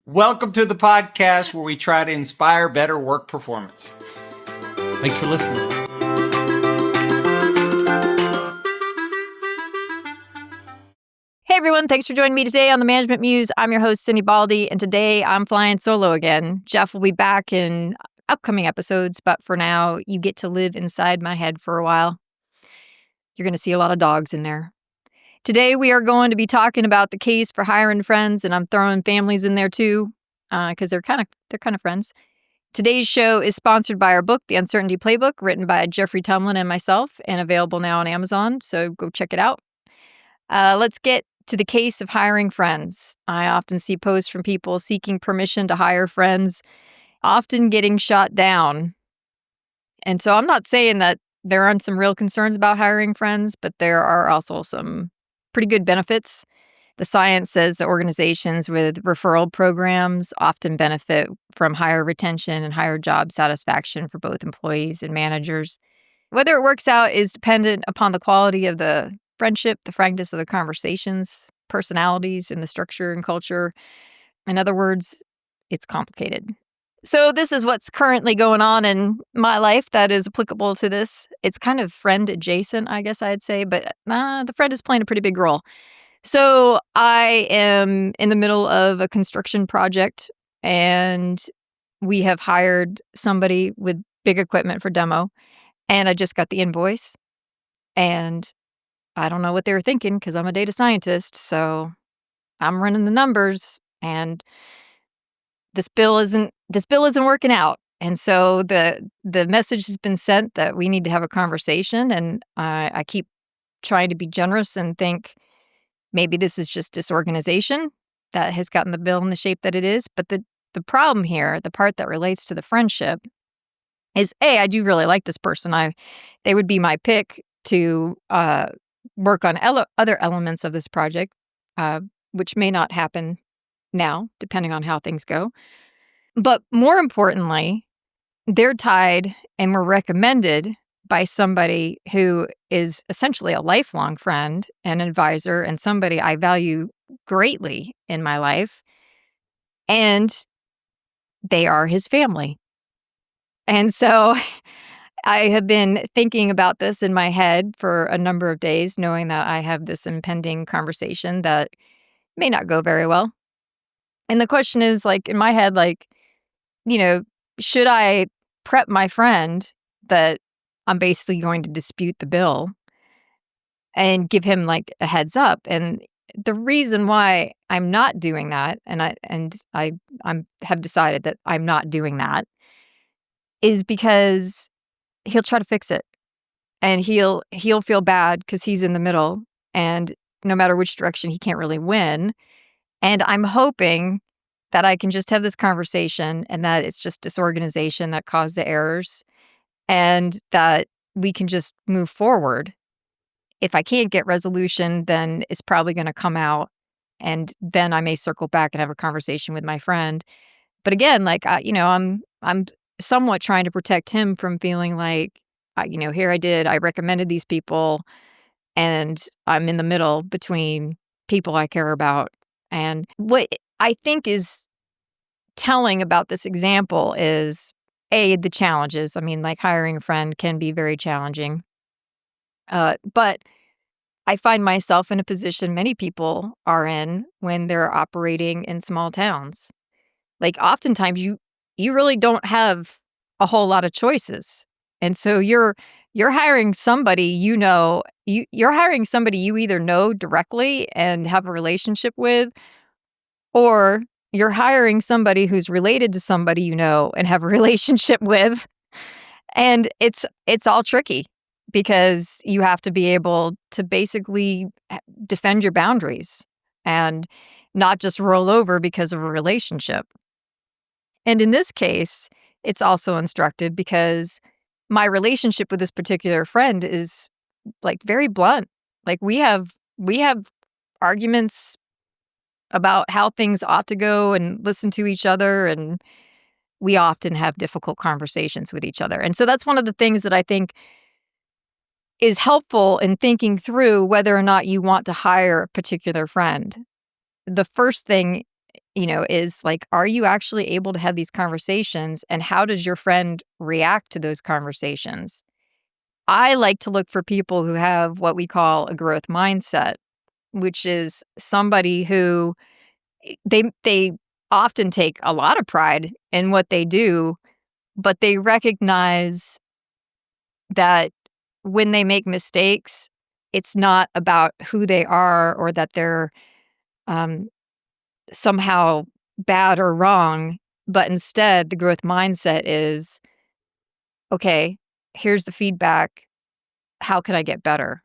Welcome to the podcast where we try to inspire better work performance. Thanks for listening. Hey everyone, thanks for joining me today on the Management Muse. I'm your host, Cindi Baldi, and today I'm flying solo again. Jeff will be back in upcoming episodes, but for now, you get to live inside my head for a while. You're going to see a lot of dogs in there. Today, we are going to be talking about the case for hiring friends, and I'm throwing families in there too, because they're kind of friends. Today's show is sponsored by our book, The Uncertainty Playbook, written by Jeffrey Tumlin and myself, and available now on Amazon, so go check it out. Let's get to the case of hiring friends. I often see posts from people seeking permission to hire friends, often getting shot down. And so I'm not saying that there aren't some real concerns about hiring friends, but there are also some pretty good benefits. The science says that organizations with referral programs often benefit from higher retention and higher job satisfaction for both employees and managers. Whether it works out is dependent upon the quality of the friendship, the frankness of the conversations, personalities, and the structure and culture. In other words, it's complicated. So this is what's currently going on in my life that is applicable to this. It's kind of friend adjacent, I guess I'd say, but the friend is playing a pretty big role. So I am in the middle of a construction project, and we have hired somebody with big equipment for demo, and I just got the invoice, and I don't know what they were thinking because I'm a data scientist, so I'm running the numbers, and this bill isn't working out. And so the message has been sent that we need to have a conversation, and I keep trying to be generous and think maybe this is just disorganization that has gotten the bill in the shape that it is. But the problem here, the part that relates to the friendship, is I do really like this person. They would be my pick to work on other elements of this project, which may not happen now, depending on how things go. But more importantly, they're tied and were recommended by somebody who is essentially a lifelong friend and advisor and somebody I value greatly in my life. And they are his family. And so I have been thinking about this in my head for a number of days, knowing that I have this impending conversation that may not go very well. And the question is, in my head, should I prep my friend that I'm basically going to dispute the bill and give him a heads up? And the reason why I'm not doing that, and I have decided that I'm not doing that, is because he'll try to fix it, and he'll feel bad because he's in the middle, and no matter which direction, he can't really win. And I'm hoping that I can just have this conversation and that it's just disorganization that caused the errors and that we can just move forward. If I can't get resolution, then it's probably going to come out, and then I may circle back and have a conversation with my friend. But again, I'm somewhat trying to protect him from feeling here I recommended these people, and I'm in the middle between people I care about. And what I think is telling about this example is, the challenges. I mean, hiring a friend can be very challenging. But I find myself in a position many people are in when they're operating in small towns. Oftentimes you really don't have a whole lot of choices. And so you're hiring somebody you're hiring somebody you either know directly and have a relationship with, or you're hiring somebody who's related to somebody you know and have a relationship with. And it's all tricky because you have to be able to basically defend your boundaries and not just roll over because of a relationship. And in this case, it's also instructive because my relationship with this particular friend is very blunt. We have arguments about how things ought to go and listen to each other, and we often have difficult conversations with each other. And so that's one of the things that I think is helpful in thinking through whether or not you want to hire a particular friend. The first thing is like, are you actually able to have these conversations, and how does your friend react to those conversations? I like to look for people who have what we call a growth mindset, which is somebody who they often take a lot of pride in what they do, but they recognize that when they make mistakes, it's not about who they are or that they're um, somehow bad or wrong, but instead the growth mindset is, okay, here's the feedback. How can I get better?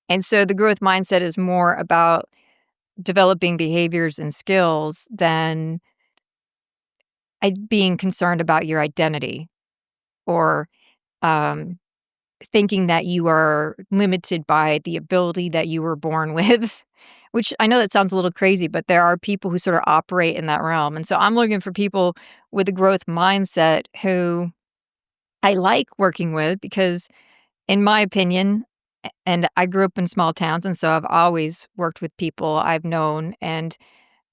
And so the growth mindset is more about developing behaviors and skills than being concerned about your identity or um, thinking that you are limited by the ability that you were born with, which I know that sounds a little crazy, but there are people who sort of operate in that realm. And so I'm looking for people with a growth mindset who I like working with because, in my opinion, and I grew up in small towns, and so I've always worked with people I've known. And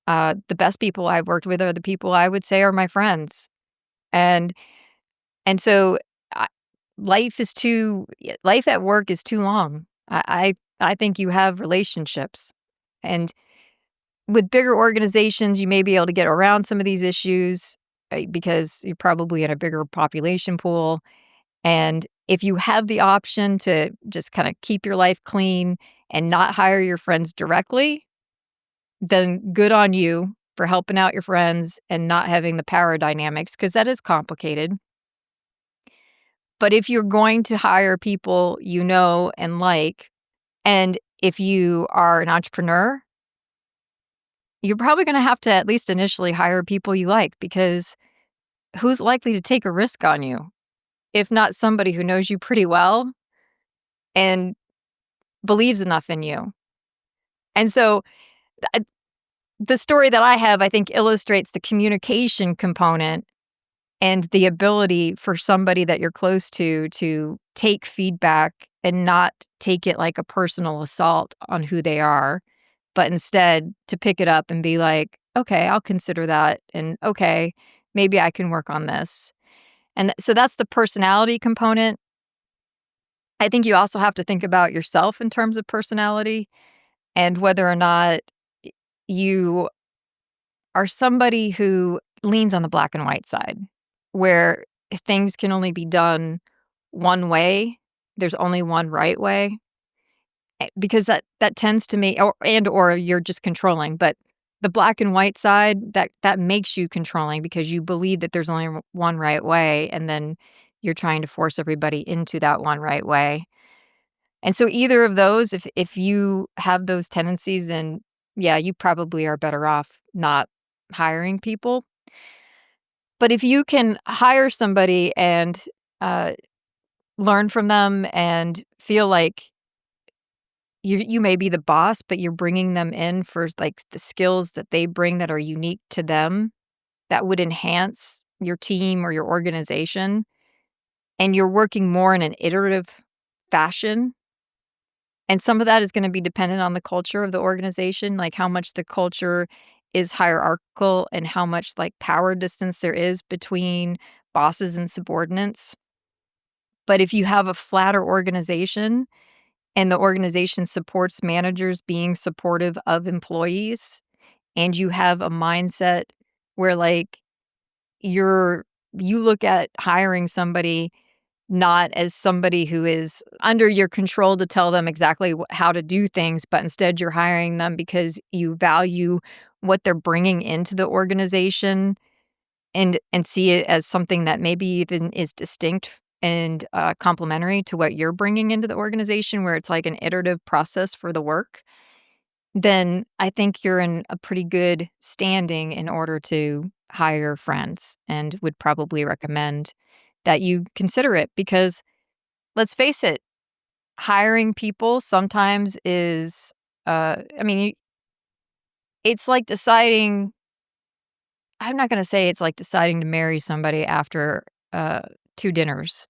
the best people I've worked with are the people I would say are my friends. And And so I life at work is too long. I think you have relationships. And with bigger organizations, you may be able to get around some of these issues because you're probably in a bigger population pool. And if you have the option to just kind of keep your life clean and not hire your friends directly, then good on you for helping out your friends and not having the power dynamics, because that is complicated. But if you're going to hire people you know and like, and if you are an entrepreneur, you're probably going to have to at least initially hire people you like, because who's likely to take a risk on you if not somebody who knows you pretty well and believes enough in you? And so the story that I have, I think, illustrates the communication component and the ability for somebody that you're close to take feedback and not take it like a personal assault on who they are, but instead to pick it up and be like, okay, I'll consider that. And okay, maybe I can work on this. And so that's the personality component. I think you also have to think about yourself in terms of personality and whether or not you are somebody who leans on the black and white side, where things can only be done one way. There's only one right way, because that tends to me, or you're just controlling. But the black and white side, that makes you controlling because you believe that there's only one right way, and then you're trying to force everybody into that one right way. And so either of those, if you have those tendencies, then yeah, you probably are better off not hiring people. But if you can hire somebody and uh, learn from them and feel like you may be the boss, but you're bringing them in for like the skills that they bring that are unique to them, that would enhance your team or your organization, and you're working more in an iterative fashion. And some of that is going to be dependent on the culture of the organization, like how much the culture is hierarchical and how much like power distance there is between bosses and subordinates. But if you have a flatter organization and the organization supports managers being supportive of employees, and you have a mindset where like you look at hiring somebody not as somebody who is under your control to tell them exactly how to do things, but instead you're hiring them because you value what they're bringing into the organization, and see it as something that maybe even is distinct and complementary to what you're bringing into the organization, where it's like an iterative process for the work, then I think you're in a pretty good standing in order to hire friends, and would probably recommend that you consider it. Because let's face it, hiring people sometimes is, I mean, it's like deciding, I'm not going to say it's like deciding to marry somebody after two dinners,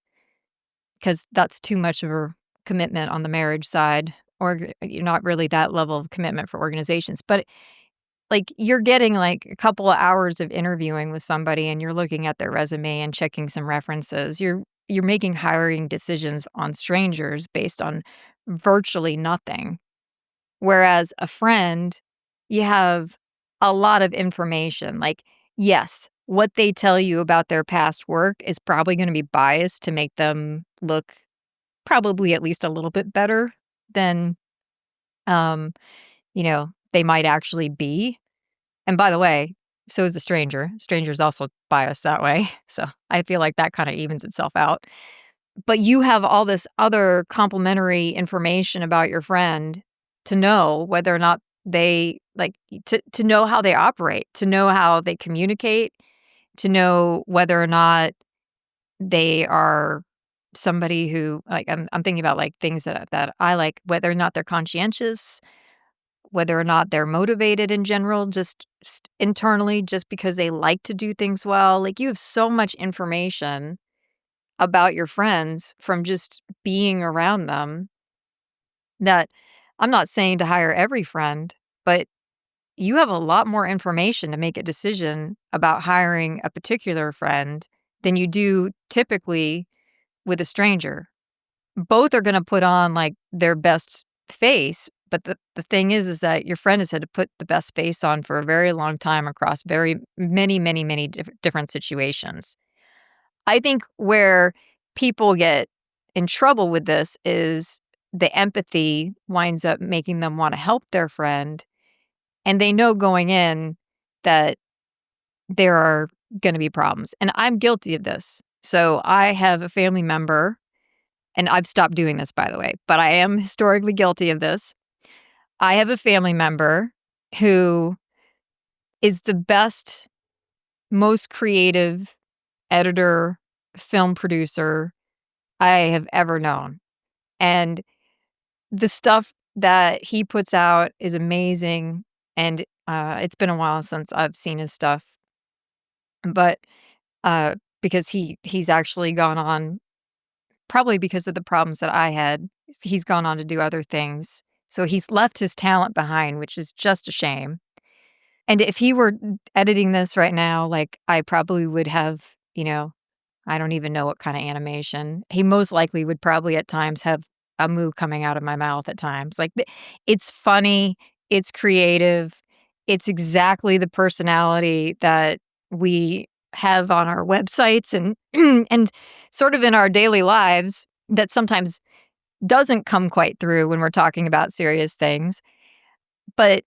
because that's too much of a commitment on the marriage side, or you're not really that level of commitment for organizations. But like you're getting like a couple of hours of interviewing with somebody and you're looking at their resume and checking some references. You're making hiring decisions on strangers based on virtually nothing. Whereas a friend, you have a lot of information. Like, yes, what they tell you about their past work is probably going to be biased to make them look probably at least a little bit better than um, they might actually be. And by the way, so is the stranger. Stranger's also biased that way. So I feel like that kind of evens itself out. But you have all this other complementary information about your friend to know whether or not they like to know how they operate, to know how they communicate, to know whether or not they are somebody who like I'm thinking about like things that I like, whether or not they're conscientious, whether or not they're motivated in general, just internally, just because they like to do things well. Like you have so much information about your friends from just being around them that I'm not saying to hire every friend, but you have a lot more information to make a decision about hiring a particular friend than you do typically with a stranger. Both are going to put on like their best face, but the thing is that your friend has had to put the best face on for a very long time across very many different situations. I think where people get in trouble with this is the empathy winds up making them want to help their friend, and they know going in that there are going to be problems. And I'm guilty of this. So I have a family member, and I've stopped doing this, by the way, but I am historically guilty of this. I have a family member who is the best, most creative editor, film producer I have ever known. And the stuff that he puts out is amazing. And it's been a while since I've seen his stuff. But because he's actually gone on, probably because of the problems that I had, he's gone on to do other things. So he's left his talent behind, which is just a shame. And if he were editing this right now, like I probably would have, I don't even know what kind of animation. He most likely would probably at times have a moo coming out of my mouth at times. Like it's funny, it's creative, it's exactly the personality that we have on our websites and and sort of in our daily lives that sometimes doesn't come quite through when we're talking about serious things. But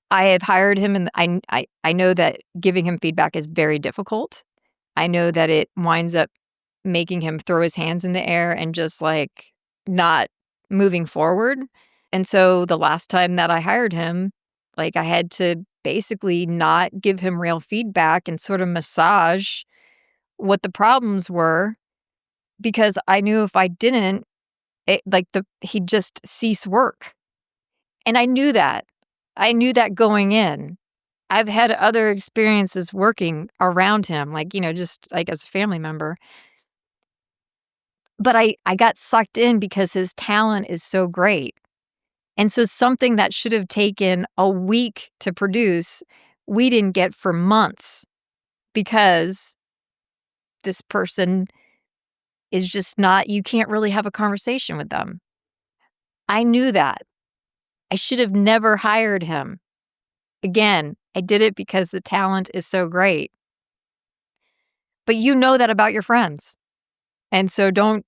I have hired him and I know that giving him feedback is very difficult. I know that it winds up making him throw his hands in the air and just like not moving forward. And so the last time that I hired him, like I had to basically not give him real feedback and sort of massage what the problems were because I knew if I didn't, he'd just cease work. And I knew that. I knew that going in. I've had other experiences working around him, like, just like as a family member. But I got sucked in because his talent is so great. And so something that should have taken a week to produce, we didn't get for months because this person is just not, you can't really have a conversation with them. I knew that. I should have never hired him. Again, I did it because the talent is so great. But you know that about your friends. And so don't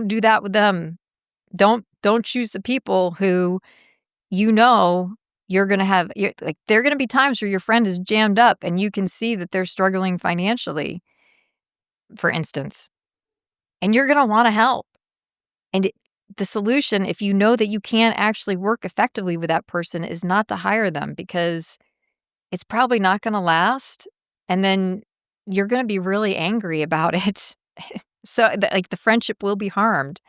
do that with them. Don't choose the people who you're going to have like there are going to be times where your friend is jammed up and you can see that they're struggling financially, for instance. And you're going to want to help. And the solution, if you know that you can't actually work effectively with that person, is not to hire them because it's probably not going to last. And then you're going to be really angry about it. So like the friendship will be harmed.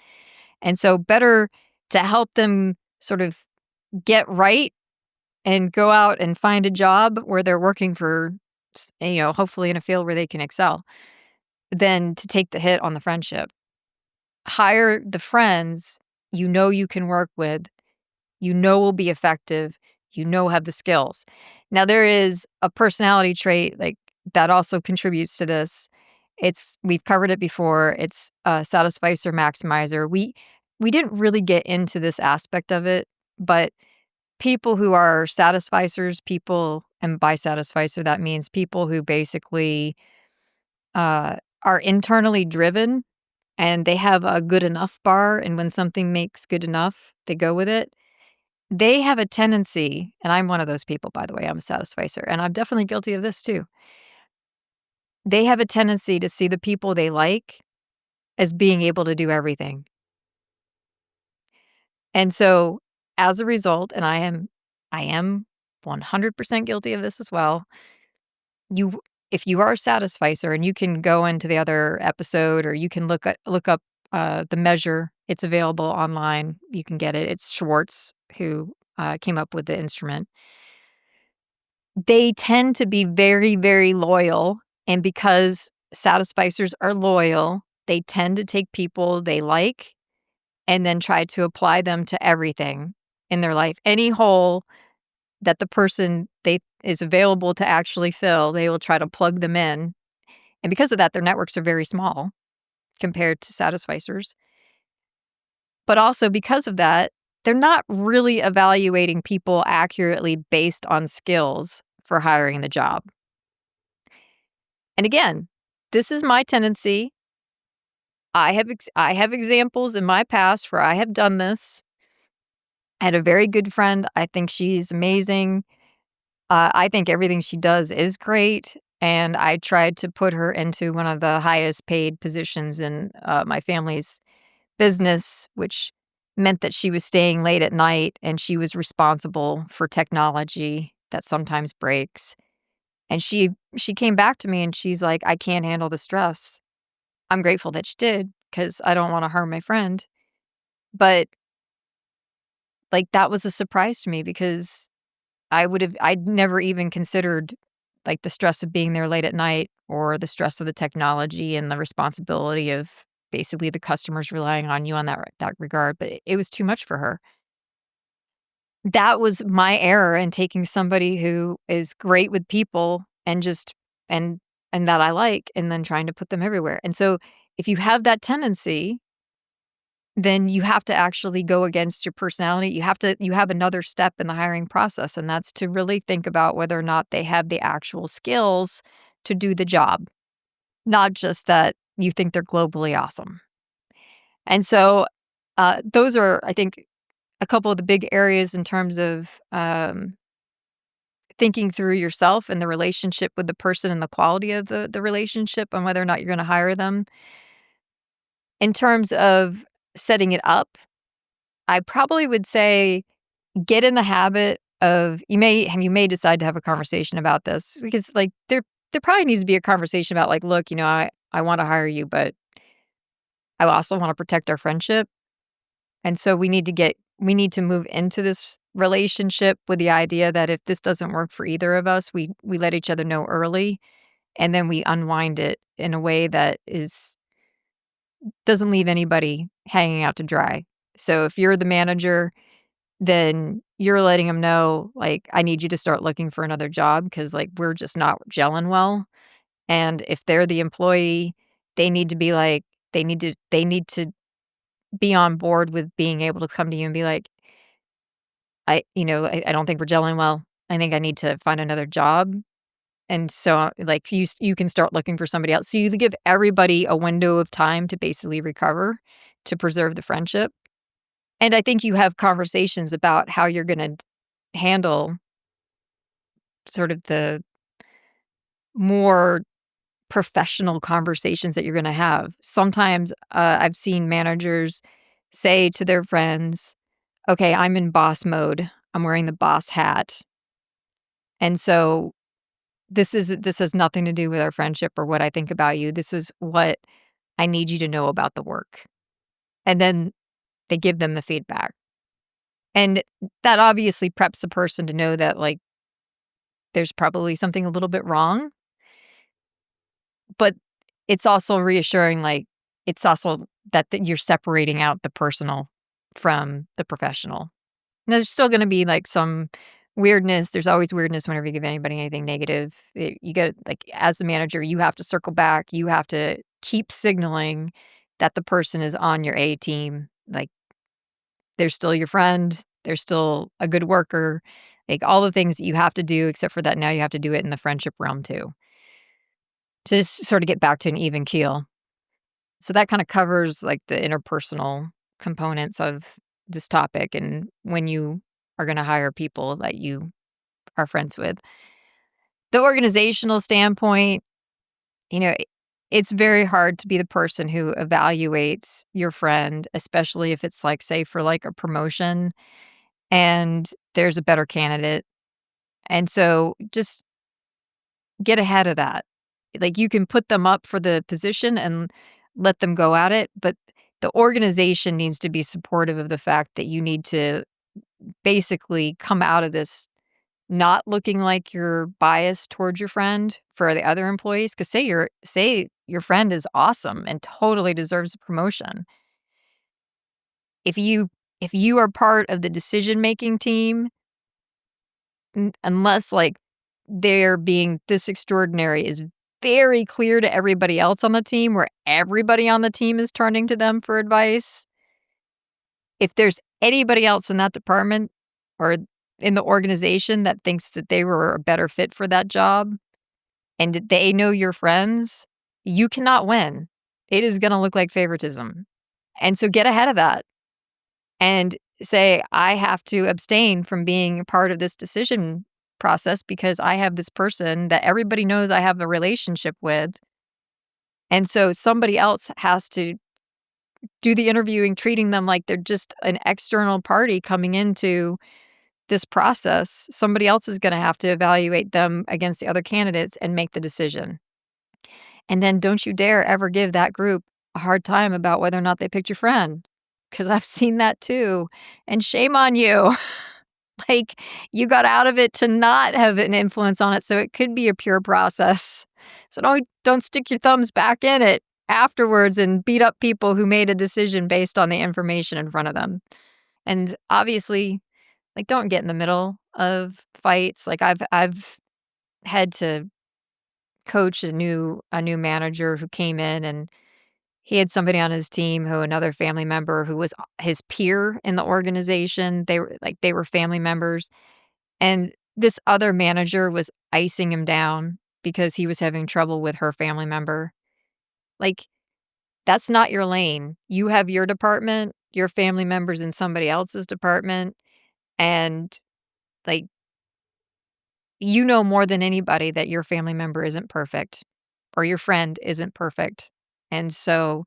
And so better to help them sort of get right and go out and find a job where they're working for, hopefully in a field where they can excel, than to take the hit on the friendship. Hire the friends you can work with, will be effective, have the skills. Now, there is a personality trait like that also contributes to this. We've covered it before. It's a satisficer maximizer. We didn't really get into this aspect of it, but people who are satisficers, and by satisficer that means people who basically are internally driven and they have a good enough bar, and when something makes good enough, they go with it. They have a tendency, and I'm one of those people, by the way, I'm a satisficer, and I'm definitely guilty of this too. They have a tendency to see the people they like as being able to do everything. And so, as a result, and I am 100% guilty of this as well, you if you are a satisficer, and you can go into the other episode, or you can look up, the measure, it's available online, you can get it, it's Schwartz who, came up with the instrument. They tend to be very, very loyal, and because satisficers are loyal, they tend to take people they like and then try to apply them to everything in their life. Any hole that the person they is available to actually fill, they will try to plug them in, and because of that, their networks are very small compared to satisficers. But also because of that, they're not really evaluating people accurately based on skills for hiring the job. And again, this is my tendency. I have examples in my past where I have done this. I had a very good friend. I think she's amazing. I think everything she does is great, and I tried to put her into one of the highest paid positions in, my family's business, which meant that she was staying late at night, and she was responsible for technology that sometimes breaks. And she came back to me and she's like, "I can't handle the stress." I'm grateful that she did because I don't wanna harm my friend. But, like, that was a surprise to me because I'd never even considered, like, the stress of being there late at night or the stress of the technology and the responsibility of basically the customers relying on you on that regard, but it was too much for her. That was my error in taking somebody who is great with people and just and and that I like, and then trying to put them everywhere. And so, if you have that tendency, then you have to actually go against your personality. You have another step in the hiring process, and that's to really think about whether or not they have the actual skills to do the job, not just that you think they're globally awesome. And so, those are, I think, a couple of the big areas in terms of thinking through yourself and the relationship with the person and the quality of the relationship and whether or not you're going to hire them. In terms of setting it up, I probably would say get in the habit of you may decide to have a conversation about this because like there probably needs to be a conversation about like, look, I want to hire you, but I also want to protect our friendship. And so we need to move into this relationship with the idea that if this doesn't work for either of us, we let each other know early, and then we unwind it in a way that is doesn't leave anybody hanging out to dry. So if you're the manager, then you're letting them know, like, I need you to start looking for another job because like we're just not gelling well. And if they're the employee, they need to be like they need to be on board with being able to come to you and be like, I don't think we're gelling well. I think I need to find another job. And so, like, you can start looking for somebody else. So you give everybody a window of time to basically recover, to preserve the friendship. And I think you have conversations about how you're gonna handle sort of the more professional conversations that you're gonna have. Sometimes, I've seen managers say to their friends, "Okay, I'm in boss mode. I'm wearing the boss hat. And so this has nothing to do with our friendship or what I think about you. This is what I need you to know about the work." And then they give them the feedback. And that obviously preps the person to know that, like, there's probably something a little bit wrong, but it's also reassuring, like, it's also that you're separating out the personal from the professional. There's still gonna be, like, some weirdness. There's always weirdness whenever you give anybody anything negative. You got like, as the manager, you have to circle back. You have to keep signaling that the person is on your A team. Like, they're still your friend. They're still a good worker. Like, all the things that you have to do, except for that now you have to do it in the friendship realm too. To just sort of get back to an even keel. So that kind of covers like the interpersonal components of this topic and when you are going to hire people that you are friends with. The organizational standpoint, it's very hard to be the person who evaluates your friend, especially if it's like, say, for like a promotion and there's a better candidate. And so just get ahead of that. Like, you can put them up for the position and let them go at it, but the organization needs to be supportive of the fact that you need to basically come out of this not looking like you're biased towards your friend for the other employees. Because say your friend is awesome and totally deserves a promotion. If you are part of the decision-making team, unless like they're being this extraordinary is very clear to everybody else on the team, where everybody on the team is turning to them for advice. If there's anybody else in that department or in the organization that thinks that they were a better fit for that job and they know your friends, you cannot win. It is going to look like favoritism. And so get ahead of that and say, I have to abstain from being a part of this decision process because I have this person that everybody knows I have a relationship with. And so somebody else has to do the interviewing, treating them like they're just an external party coming into this process. Somebody else is going to have to evaluate them against the other candidates and make the decision. And then don't you dare ever give that group a hard time about whether or not they picked your friend, because I've seen that too. And shame on you. Like, you got out of it to not have an influence on it, so it could be a pure process. So don't stick your thumbs back in it afterwards and beat up people who made a decision based on the information in front of them. And obviously, like, don't get in the middle of fights. Like, I've had to coach a new manager who came in, and he had somebody on his team who another family member who was his peer in the organization. They were family members. And this other manager was icing him down because he was having trouble with her family member. Like, that's not your lane. You have your department, your family members in somebody else's department. And like, you know more than anybody that your family member isn't perfect or your friend isn't perfect. And so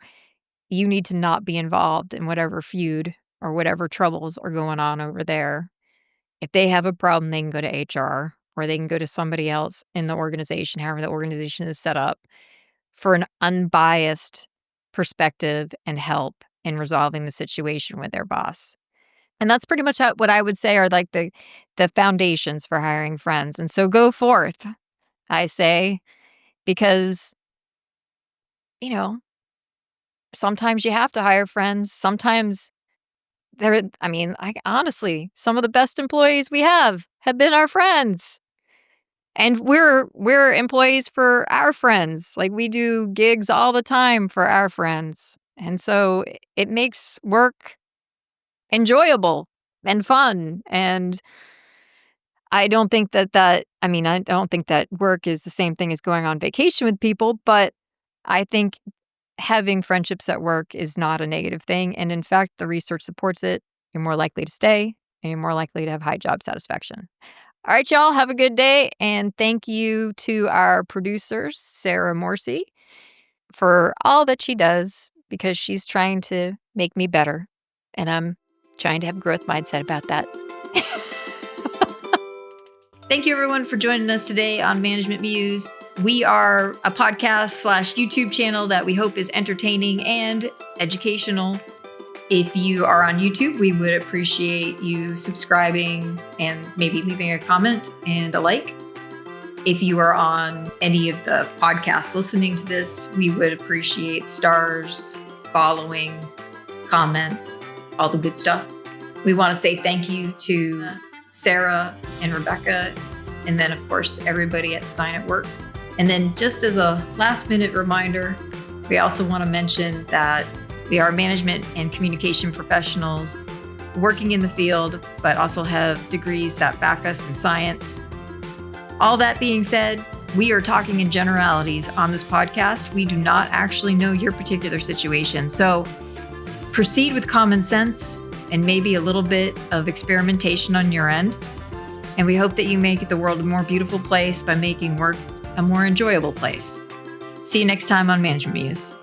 you need to not be involved in whatever feud or whatever troubles are going on over there. If they have a problem, they can go to HR or they can go to somebody else in the organization, however the organization is set up, for an unbiased perspective and help in resolving the situation with their boss. And that's pretty much what I would say are like the foundations for hiring friends. And so go forth, I say, because, sometimes you have to hire friends. Sometimes honestly, some of the best employees we have been our friends. And we're employees for our friends. Like, we do gigs all the time for our friends. And so it makes work enjoyable and fun. And I don't think I don't think that work is the same thing as going on vacation with people, but I think having friendships at work is not a negative thing. And in fact, the research supports it. You're more likely to stay and you're more likely to have high job satisfaction. All right, y'all, have a good day. And thank you to our producer, Sarah Morsi, for all that she does, because she's trying to make me better. And I'm trying to have a growth mindset about that. Thank you, everyone, for joining us today on Management Muse. We are a podcast / YouTube channel that we hope is entertaining and educational. If you are on YouTube, we would appreciate you subscribing and maybe leaving a comment and a like. If you are on any of the podcasts listening to this, we would appreciate stars, following, comments, all the good stuff. We want to say thank you to Sarah and Rebecca, and then, of course, everybody at Design at Work. And then just as a last minute reminder, we also want to mention that we are management and communication professionals working in the field, but also have degrees that back us in science. All that being said, we are talking in generalities on this podcast. We do not actually know your particular situation. So proceed with common sense and maybe a little bit of experimentation on your end. And we hope that you make the world a more beautiful place by making work a more enjoyable place. See you next time on Management Muse.